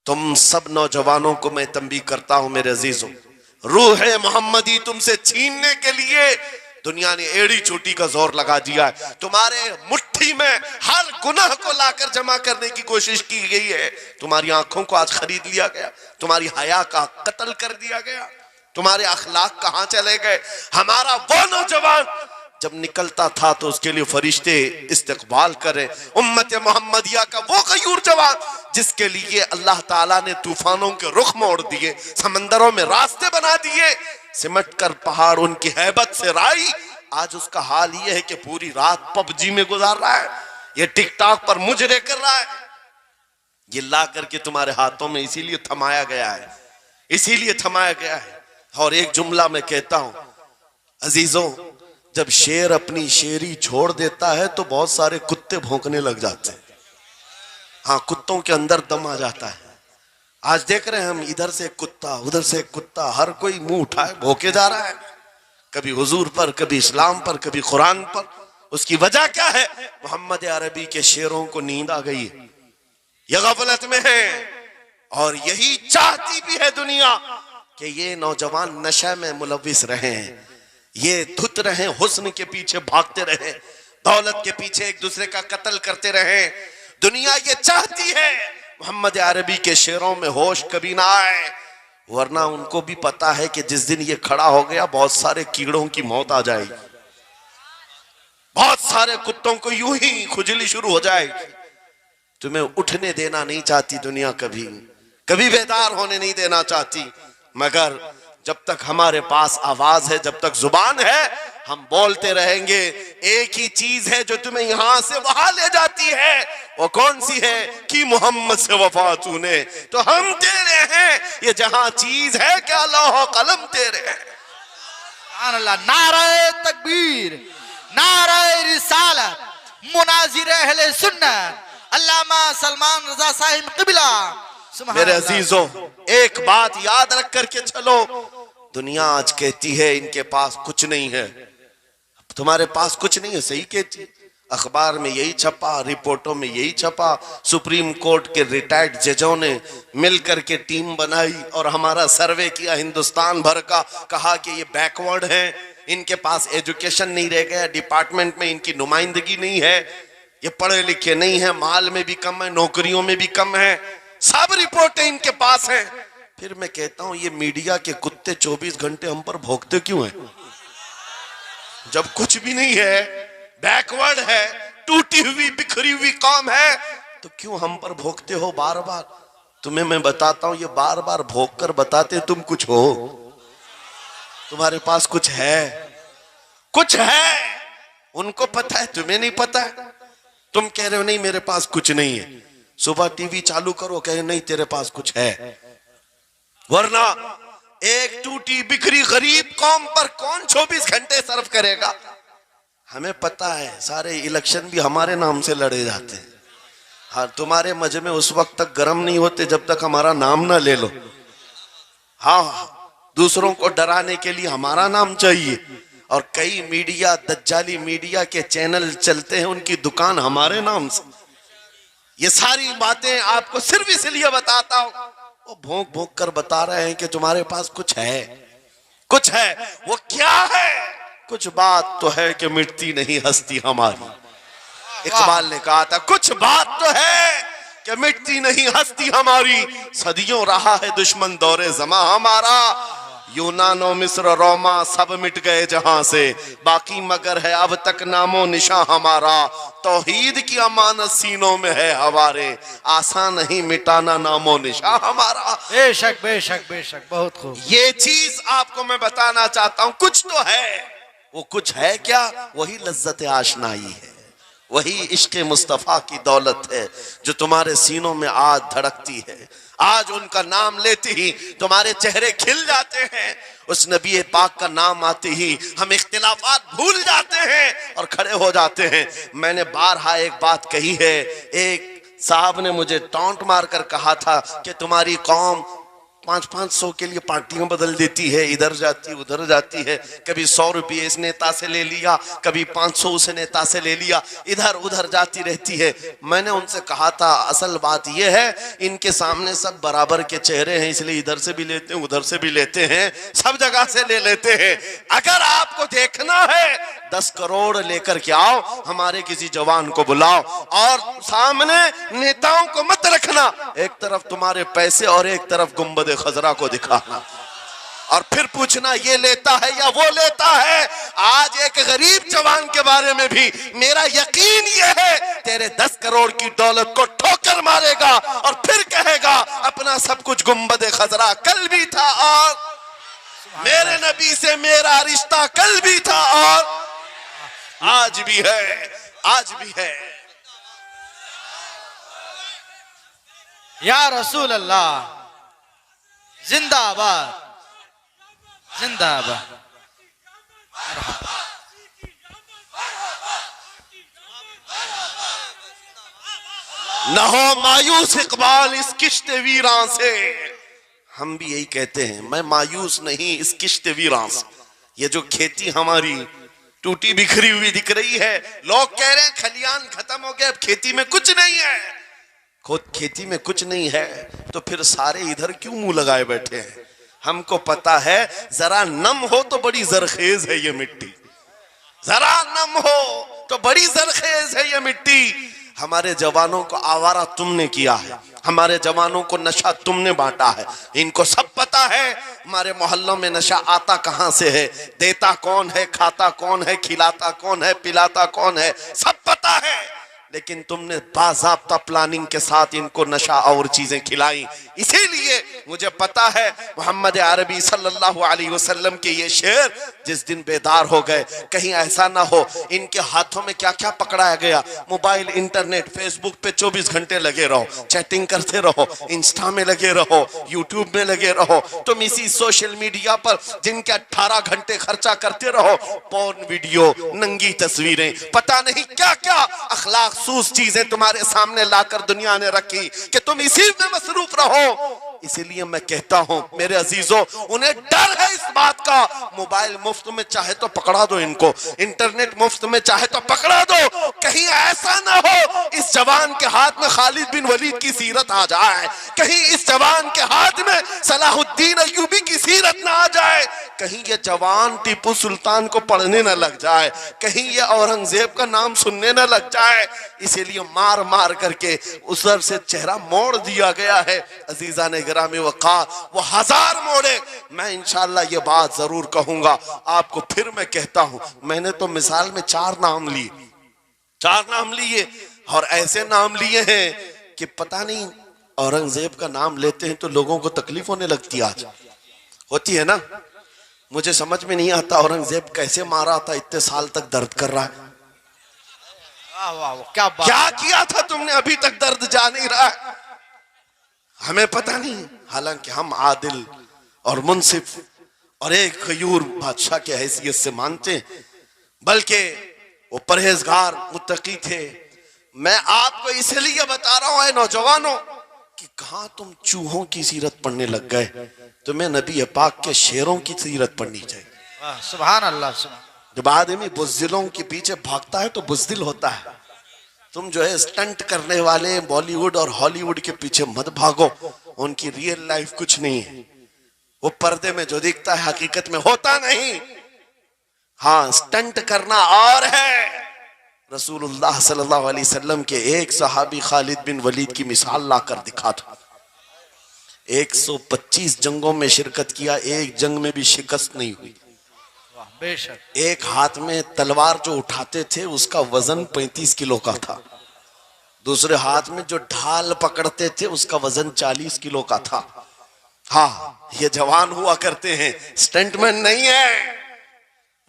तुम सब नौजवानों को मैं तंबीह करता हूं मेरे अजीजों, रूह मोहम्मदी तुमसे छीनने के लिए दुनिया ने एड़ी चोटी का जोर लगा दिया है। तुम्हारे मुट्ठी में हर गुनाह को लाकर जमा करने की कोशिश की गई है। तुम्हारी आंखों को आज खरीद लिया गया, तुम्हारी हया का कत्ल कर दिया गया, तुम्हारे अखलाक कहां चले गए। हमारा वो नौजवान जब निकलता था तो उसके लिए फरिश्ते इस्तकबाल करे। उम्मत मोहम्मदिया का वो गयूर जवान जिसके लिए अल्लाह ताला ने तूफानों के रुख मोड़ दिए, समंदरों में रास्ते बना दिए, सिमट कर पहाड़ उनकी हैबत से राई। आज उसका हाल ये है कि पूरी रात पबजी में गुजार रहा है, ये टिकटॉक पर मुजरे कर रहा है। ये ला करके तुम्हारे हाथों में इसीलिए थमाया गया है, इसीलिए थमाया गया है। और एक जुमला मैं कहता हूं अजीजों, जब शेर अपनी शेरी छोड़ देता है तो बहुत सारे कुत्ते भौंकने लग जाते हैं। हाँ, कुत्तों के अंदर दम आ जाता है। आज देख रहे हैं हम, इधर से कुत्ता उधर से कुत्ता, हर कोई मुंह उठाए भौंके जा रहा है, कभी हुजूर पर, कभी इस्लाम पर, कभी कुरान पर। उसकी वजह क्या है? मोहम्मद अरबी के शेरों को नींद आ गई है, ये गफलत में है। और यही चाहती भी है दुनिया कि ये नौजवान नशा में मुलविस रहे हैं, ये धुत रहे, हुस्न के पीछे भागते रहे, दौलत के पीछे एक दूसरे का कत्ल करते रहे। दुनिया ये चाहती है मोहम्मद अरबी के शेरों में होश कभी ना आए, वरना उनको भी पता है कि जिस दिन ये खड़ा हो गया बहुत सारे कीड़ों की मौत आ जाएगी, बहुत सारे कुत्तों को यूं ही खुजली शुरू हो जाएगी। तुम्हें उठने देना नहीं चाहती दुनिया, कभी कभी बेदार होने नहीं देना चाहती, मगर जब तक हमारे पास आवाज है, जब तक जुबान है, हम बोलते रहेंगे। एक ही चीज है जो तुम्हें यहां से वहां ले जाती है, वो कौन सी है? कि मोहम्मद से वफा तूने, तो हम तेरे हैं। ये जहां चीज है क्या लौह कलम तेरे हैं। नारे तकबीर, नारे रिसालत, मुनाजिर अहले सुन्नत अल्लामा सलमान रजा साहिब क़िबला। मेरे अजीजों, एक बात याद रख करके चलो, दुनिया आज कहती है इनके पास कुछ नहीं है, तुम्हारे पास कुछ नहीं है, सही कहती। अखबार में यही छपा, रिपोर्टों में यही छपा, सुप्रीम कोर्ट के रिटायर्ड जजों ने मिलकर के टीम बनाई और हमारा सर्वे किया हिंदुस्तान भर का, कहा कि ये बैकवर्ड है, इनके पास एजुकेशन नहीं रह गया, डिपार्टमेंट में इनकी नुमाइंदगी नहीं है, ये पढ़े लिखे नहीं है, माल में भी कम है, नौकरियों में भी कम है, सब रिपोर्टें इनके पास हैं। फिर मैं कहता हूं ये मीडिया के कुत्ते 24 घंटे हम पर भौंकते क्यों हैं? जब कुछ भी नहीं है, बैकवर्ड है, टूटी हुई बिखरी हुई कौम है, तो क्यों हम पर भौंकते हो बार बार? तुम्हें मैं बताता हूं, ये बार बार भौंक कर बताते तुम कुछ हो, तुम्हारे पास कुछ है, कुछ है। उनको पता है, तुम्हें नहीं पता है। तुम कह रहे हो नहीं मेरे पास कुछ नहीं है, सुबह टीवी चालू करो, कहे नहीं तेरे पास कुछ है, वरना एक टूटी बिखरी गरीब कौम पर कौन 24 घंटे सर्व करेगा? हमें पता है, सारे इलेक्शन भी हमारे नाम से लड़े जाते हैं। हाँ, तुम्हारे मजमे उस वक्त तक गर्म नहीं होते जब तक हमारा नाम ना ले लो। हाँ, दूसरों को डराने के लिए हमारा नाम चाहिए, और कई मीडिया, दज्जाली मीडिया के चैनल चलते हैं, उनकी दुकान हमारे नाम से। ये सारी बातें आपको सिर्फ इसलिए बताता हूं, वो भोंक भोंक कर बता रहे हैं कि तुम्हारे पास कुछ है, कुछ है। वो क्या है? कुछ बात तो है कि मिटती नहीं हस्ती हमारी। इकबाल ने कहा था, कुछ बात तो है कि मिटती नहीं हस्ती हमारी, सदियों रहा है दुश्मन दौरे ज़मा हमारा। यूनानो मिस्र रोमा सब मिट गए जहां से, बाकी मगर है अब तक नामो निशा हमारा। तौहीद की अमानत सीनों में है हमारे, आसान नहीं मिटाना नामो निशा हमारा। बेशक बेशक बेशक, बहुत खूब। ये चीज आपको मैं बताना चाहता हूं, कुछ तो है। वो कुछ है क्या? वही लज्जत आशनाई है, वही इश्क मुस्तफा की दौलत है जो तुम्हारे सीनों में आज धड़कती है। आज उनका नाम लेते ही तुम्हारे चेहरे खिल जाते हैं, उस नबी पाक का नाम आते ही हम इख्तिलाफात भूल जाते हैं और खड़े हो जाते हैं। मैंने बारहा एक बात कही है, एक साहब ने मुझे टॉन्ट मारकर कहा था कि तुम्हारी कौम 500 के लिए पार्टियां बदल देती है, इधर जाती उधर जाती है। कभी 100 रुपये इस नेता से ले लिया, कभी 500 उस नेता से ले लिया, इधर उधर जाती रहती है। मैंने उनसे कहा था असल बात यह है इनके सामने सब बराबर के चेहरे हैं, इसलिए इधर से भी लेते हैं उधर से भी लेते हैं, सब जगह से ले लेते हैं। अगर आपको देखना है 10 करोड़ लेकर के आओ, हमारे किसी जवान को बुलाओ और सामने नेताओं को मत रखना, एक तरफ तुम्हारे पैसे और एक तरफ गुंबद खजरा को दिखाना और फिर पूछना ये लेता है या वो लेता है। आज एक गरीब जवान के बारे में भी मेरा यकीन ये है तेरे 10 करोड़ की दौलत को ठोकर मारेगा और फिर कहेगा अपना सब कुछ गुंबद खजरा कल भी था और मेरे नबी से मेरा रिश्ता कल भी था और आज भी है, आज भी है। या रसूल अल्लाह जिंदाबाद जिंदाबाद। न हो मायूस इकबाल इस किश्त वीरां से। हम भी यही कहते हैं, मैं मायूस नहीं इस किश्त वीरां से। ये जो खेती हमारी टूटी बिखरी हुई दिख रही है, लोग कह रहे हैं खलियान खत्म हो गए, अब खेती में कुछ नहीं है। खुद खेती में कुछ नहीं है तो फिर सारे इधर क्यों मुंह लगाए बैठे हैं? हमको पता है जरा नम हो तो बड़ी जरखेज है ये मिट्टी, जरा नम हो तो बड़ी जरखेज है ये मिट्टी। हमारे जवानों को आवारा तुमने किया है, हमारे जवानों को नशा तुमने बांटा है। इनको सब पता है हमारे मोहल्लों में नशा आता कहां से है, देता कौन है, खाता कौन है, खिलाता कौन है, पिलाता कौन है, सब पता है। लेकिन तुमने बाज़ाब्ता प्लानिंग के साथ इनको नशा और चीजें खिलाई। इसीलिए मुझे पता है मोहम्मद अरबी सल्लल्लाहु अलैहि वसल्लम के ये शेर जिस दिन बेदार हो गए, कहीं ऐसा ना हो इनके हाथों में क्या क्या पकड़ाया गया। मोबाइल, इंटरनेट, फेसबुक पे 24 घंटे लगे रहो, चैटिंग करते रहो, इंस्टा में लगे रहो, यूट्यूब में लगे रहो, तुम इसी सोशल मीडिया पर जिनके 18 घंटे खर्चा करते रहो, पोर्न वीडियो, नंगी तस्वीरें, पता नहीं क्या क्या अखलाक सूस चीजें तुम्हारे सामने लाकर दुनिया ने रखी कि तुम इसी में मसरूफ रहो। इसीलिए मैं कहता हूं मेरे अजीजों, उन्हें डर है इस बात का। मोबाइल मुफ्त में चाहे तो पकड़ा दो इनको, इंटरनेट मुफ्त में चाहे तो पकड़ा दो, कहीं ऐसा ना हो इस जवान के हाथ में खालिद बिन वलीद की सीरत आ जाए, कहीं इस जवान के हाथ में सलाहुद्दीन अय्यूबी की सीरत ना आ जाए, कहीं ये जवान टीपू सुल्तान को पढ़ने न लग जाए, कहीं ये औरंगजेब का नाम सुनने न लग जाए। इसीलिए मार मार करके उधर से चेहरा मोड़ दिया गया है। अजीजा ने गिरामी वक़ार वो 1000 मोड़े, मैं इंशाअल्लाह ये बात जरूर कहूंगा आपको। फिर मैं कहता हूं, मैंने तो मिसाल में 4 नाम लिए, 4 नाम लिए और ऐसे नाम लिए हैं कि पता नहीं औरंगजेब का नाम लेते हैं तो लोगों को तकलीफ होने लगती है। आज होती है ना, मुझे समझ में नहीं आता औरंगजेब कैसे मारा था, इतने साल तक दर्द कर रहा है। वाह वाह क्या बात, क्या किया था तुमने, अभी तक दर्द जा नहीं रहा है, हमें पता नहीं। हालांकि हम आदिल और मुंसिफ और एक गयूर बादशाह के हैसियत से मानते हैं, बल्कि वो परहेजगार मुत्तकी थे। मैं आपको इसलिए बता रहा हूं नौजवानों कि कहां तुम चूहों की सीरत पढ़ने लग गए, तुम्हें नबी पाक के शेरों की सीरत पढ़नी चाहिए। सुभान अल्लाह। जब आदमी बुज़दिलों के पीछे भागता है तो बुज़दिल होता है। तुम जो है स्टंट करने वाले बॉलीवुड और हॉलीवुड के पीछे मत भागो, उनकी रियल लाइफ कुछ नहीं है, वो पर्दे में जो दिखता है हकीकत में होता नहीं। हाँ, स्टंट करना और है। रसूलुल्लाह सल्लल्लाहु अलैहि वसल्लम के एक सहाबी खालिद बिन वलीद की मिसाल लाकर दिखा था। 125 जंगों में शिरकत किया, एक जंग में भी शिकस्त नहीं हुई। बेशक। एक हाथ में तलवार जो उठाते थे उसका वजन 35 किलो का था, दूसरे हाथ में जो ढाल पकड़ते थे उसका वजन 40 किलो का था। हाँ, ये जवान हुआ करते हैं, स्टंटमैन नहीं है।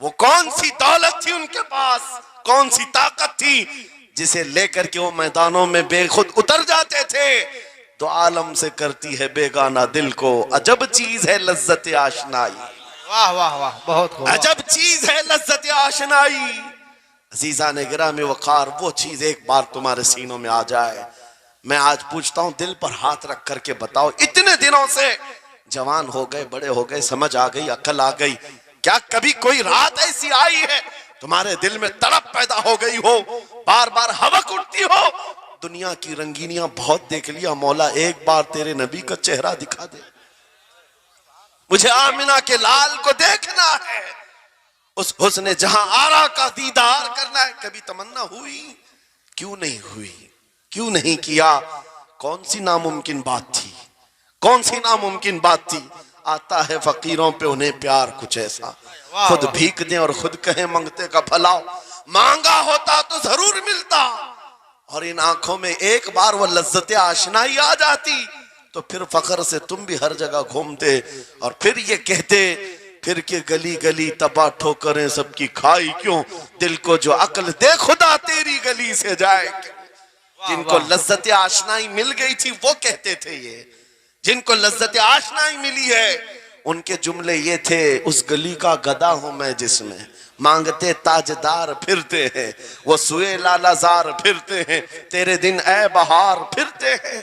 वो कौन सी दौलत थी उनके पास, कौन सी ताकत थी जिसे लेकर के वो मैदानों में बेखुद उतर जाते थे। तो आलम से करती है बेगाना दिल को, अजब चीज है लज्जत आशनाई। वाह वाह वाह, बहुत अजब चीज है लज्जत आशनाई। अजीजा ने गिरामी वक़ार, वो चीज एक बार तुम्हारे सीनों में आ जाए। मैं आज पूछता हूं, दिल पर हाथ रख करके बताओ, इतने दिनों से जवान हो गए, बड़े हो गए, समझ आ गई, अकल आ गई। क्या कभी कोई रात ऐसी आई है तुम्हारे दिल में तड़प पैदा हो गई हो, बार बार हवक उठती हो? दुनिया की रंगीनियां बहुत देख लिया, मौला एक बार तेरे नबी का चेहरा दिखा दे, मुझे आमिना के लाल को देखना है, उस हुस्न जहां आरा का दीदार करना है। कभी तमन्ना हुई? क्यों नहीं हुई? क्यों नहीं किया? कौन सी नामुमकिन बात थी? कौन सी नामुमकिन बात थी? आता है फकीरों पे उन्हें प्यार कुछ ऐसा, खुद भीख दें और खुद कहें मंगते का भला। मांगा होता तो जरूर मिलता, और इन आंखों में एक बार वो लज्जत आशनाई आ जाती तो फिर फख्र से तुम भी हर जगह घूमते और फिर ये कहते फिर के गली गली तबाह ठोकरें सबकी खाई क्यों, दिल को जो अक्ल दे खुदा तेरी गली से जाए क्यों। जिनको लज्जत आशनाई मिल गई थी वो कहते थे ये, जिनको लज्जत आशनाई मिली है उनके जुमले ये थे, उस गली का गदा हूं मैं जिसमें मांगते ताजदार फिरते हैं, वो सुए लालाजार फिरते हैं, तेरे दिन ए बहार फिरते हैं।